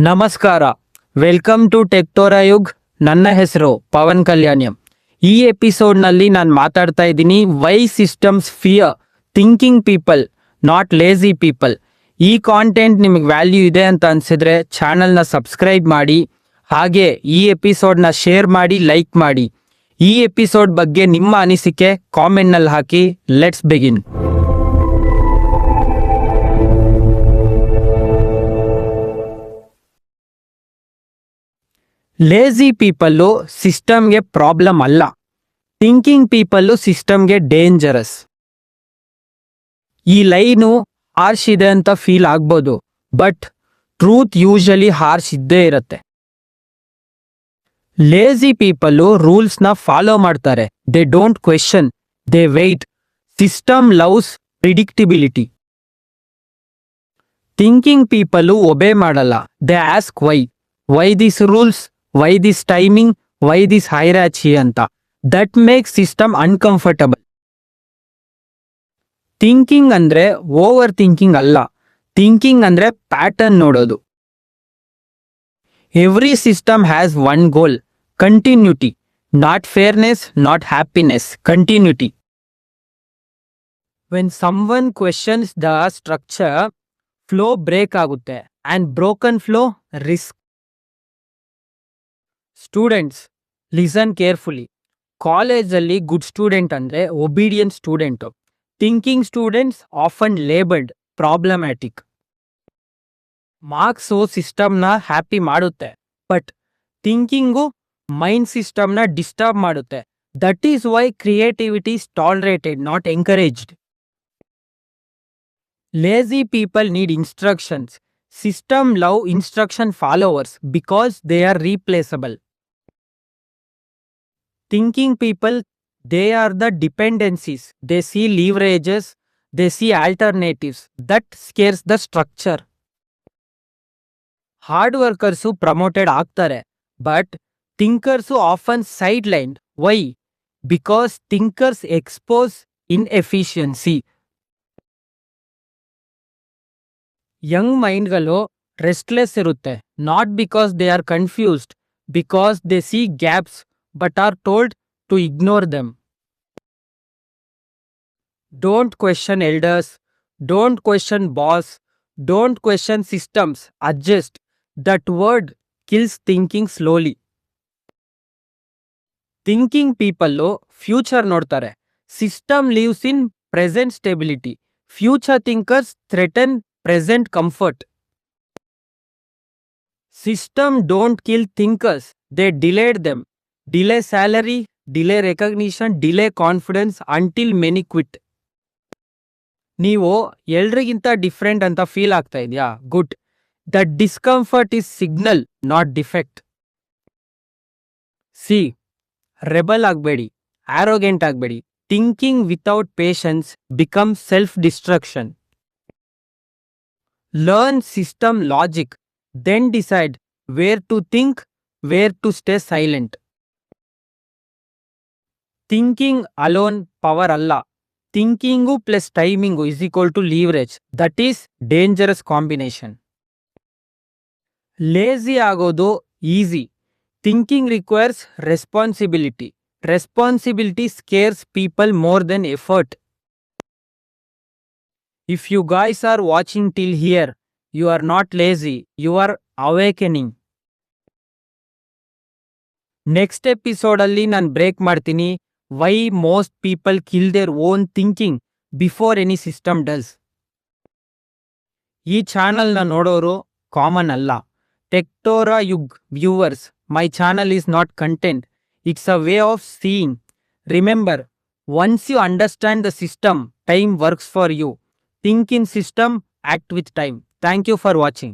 ನಮಸ್ಕಾರ, welcome to ಟೆಕ್ಟೋರಾ Yug. ನನ್ನ ಹೆಸರು ಪವನ್ ಕಲ್ಯಾಣ್ಯಂ. ಈ ಎಪಿಸೋಡ್ನಲ್ಲಿ ನಾನು ಮಾತಾಡ್ತಾ ಇದ್ದೀನಿ why systems fear thinking people not lazy people. ಈ ಕಾಂಟೆಂಟ್ ನಿಮಗೆ ವ್ಯಾಲ್ಯೂ ಇದೆ ಅಂತ ಅನಿಸಿದ್ರೆ ಚಾನಲ್ನ ಸಬ್ಸ್ಕ್ರೈಬ್ ಮಾಡಿ, ಹಾಗೆ ಈ ಎಪಿಸೋಡ್ನ ಶೇರ್ ಮಾಡಿ, ಲೈಕ್ ಮಾಡಿ. ಈ ಎಪಿಸೋಡ್ ಬಗ್ಗೆ ನಿಮ್ಮ ಅನಿಸಿಕೆ ಕಾಮೆಂಟ್ನಲ್ಲಿ ಹಾಕಿ. Let's begin. ಲೇಜಿ ಪೀಪಲ್ಲು ಸಿಸ್ಟಮ್ಗೆ ಪ್ರಾಬ್ಲಮ್ ಅಲ್ಲ, ಥಿಂಕಿಂಗ್ ಪೀಪಲ್ಲು ಸಿಸ್ಟಮ್ಗೆ ಡೇಂಜರಸ್. ಈ ಲೈನು ಹಾರ್ಶ್ ಇದೆ ಅಂತ ಫೀಲ್ ಆಗ್ಬೋದು, ಬಟ್ ಟ್ರೂತ್ ಯೂಶಲಿ ಹಾರ್ಶ್ ಇದ್ದೇ ಇರುತ್ತೆ. ಲೇಜಿ ಪೀಪಲ್ಲು ರೂಲ್ಸ್ನ ಫಾಲೋ ಮಾಡ್ತಾರೆ, they don't question, they wait. System loves predictability. Thinking people obey ಮಾಡಲ್ಲ, they ask why this rules, why this timing, why this hierarchy ಅಂತ. That make system uncomfortable. Thinking ಅಂದ್ರೆ over thinking ಅಲ್ಲ, thinking ಅಂದ್ರೆ pattern ನೋಡೋದು. Every system has one goal, continuity. Not fairness, not happiness, continuity. When someone questions the structure, flow break ಆಗುತ್ತೆ, and broken flow risk. Students, listen carefully. ಕಾಲೇಜಲ್ಲಿ good student ಅಂದರೆ obedient student. Thinking students often labelled problematic. Marks ಸಿಸ್ಟಮ್ನ happy ಮಾಡುತ್ತೆ, but thinking mind ಸಿಸ್ಟಮ್ನ disturb ಮಾಡುತ್ತೆ. That is why creativity is tolerated, not encouraged. Lazy people need instructions. System love instruction followers because they are replaceable. Thinking people, they are the dependencies. They see leverages, they see alternatives. That scares the structure. Hard workers who promoted ಆಗ್ತಾರೆ, but thinkers who often sidelined. Why? Because thinkers expose inefficiency. Young ಮೈಂಡ್ಗಳು restless ಇರುತ್ತೆ, not because they are confused, because they see gaps but are told to ignore them. Don't question elders, don't question boss, don't question systems, adjust. That word kills thinking slowly. Thinking people future ನೋಡ್ತಾರೆ, system lives in present stability. Future thinkers threaten present comfort. System don't kill thinkers, they delayed them. Delay salary, delay recognition, delay confidence until many quit. ನೀವು ಎಲ್ರಿಗಿಂತ different ಅಂತ feel ಆಗ್ತಾ ಇದೆಯಾ? Good. That discomfort is signal, not defect. See, rebel ಆಗಬೇಡಿ, arrogant ಆಗಬೇಡಿ. Thinking without patience become self destruction. Learn system logic, then decide where to think, where to stay silent. Thinking alone power alla. Thinking plus timing is equal to leverage. That is dangerous combination. Lazy agodu easy. Thinking requires responsibility. Responsibility scares people more than effort. If you guys are watching till here, you are not lazy, you are awakening. Next episode alli nan break ಮಾಡ್ತೀನಿ why most people kill their own thinking before any system does. ಈ ಚಾನಲ್ನ ನೋಡೋರು common ಅಲ್ಲ. ಟೆಕ್ಟೋರಾ Yug viewers, my channel is not content, it's a way of seeing. Remember, once you understand the system, time works for you. Think in system, act with time. Thank you for watching.